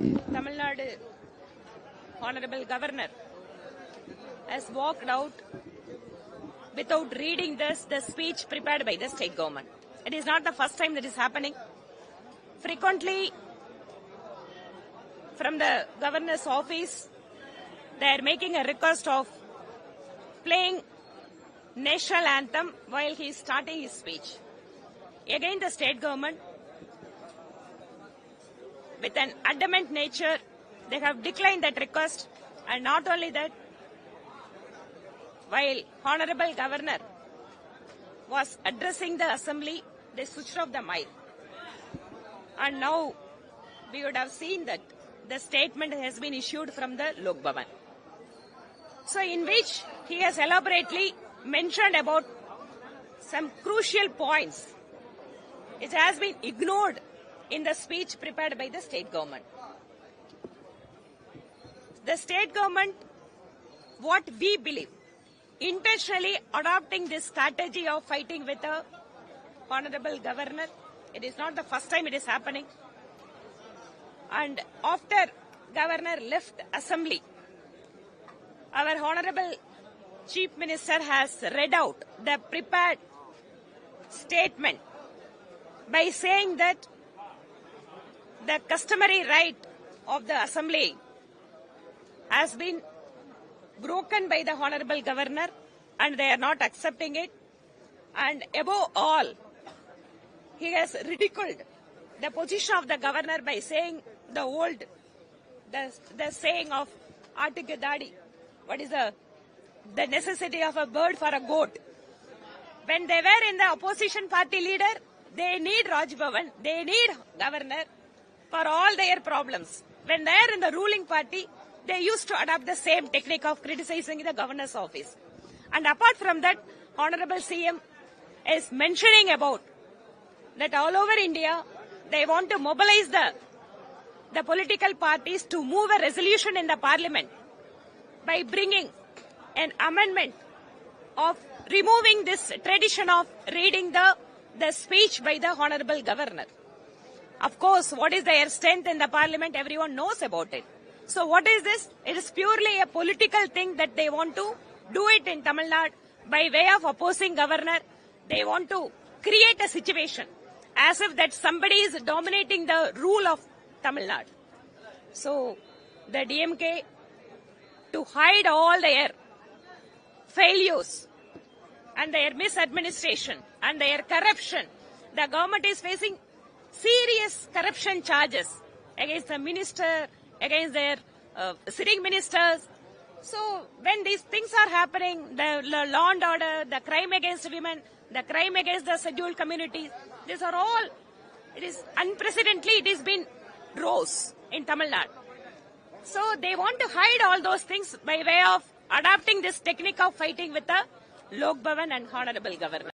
Tamil Nadu Honorable Governor has walked out without reading the speech prepared by the state government. It is not the first time that is happening. Frequently, from the governor's office, they are making a request of playing national anthem while he is starting his speech. Again, the state government, with an adamant nature, they have declined that request. And not only that, while Honorable Governor was addressing the assembly, they switched off the mic. And now we would have seen that the statement has been issued from the Lok Bhavan. So in which he has elaborately mentioned about some crucial points. It has been ignored in the speech prepared by the state government. The state government, what we believe, intentionally adopting this strategy of fighting with the Honorable Governor. It is not the first time it is happening. And after Governor left Assembly, our Honorable Chief Minister has read out the prepared statement by saying that the customary right of the Assembly has been broken by the Honorable Governor and they are not accepting it. And above all, he has ridiculed the position of the Governor by saying the saying of Aattukku Dadi. What is the necessity of a bird for a goat? When they were in the opposition party leader, they need Raj Bhavan, they need Governor for all their problems. When they are in the ruling party, they used to adopt the same technique of criticizing the governor's office. And apart from that, Honorable CM is mentioning about that all over India, they want to mobilize the political parties to move a resolution in the parliament by bringing an amendment of removing this tradition of reading the speech by the Honorable Governor. Of course, what is their strength in the parliament, everyone knows about it. So what is this? It is purely a political thing that they want to do it in Tamil Nadu by way of opposing governor. They want to create a situation as if that somebody is dominating the rule of Tamil Nadu. So the DMK, to hide all their failures and their misadministration and their corruption, the government is facing serious corruption charges against the minister, against their sitting ministers. So when these things are happening, the law and order, the crime against women, the crime against the scheduled communities, these are all, it is unprecedentedly, it has been rose in Tamil Nadu. So they want to hide all those things by way of adopting this technique of fighting with the Lok Bhavan and Honorable Governor.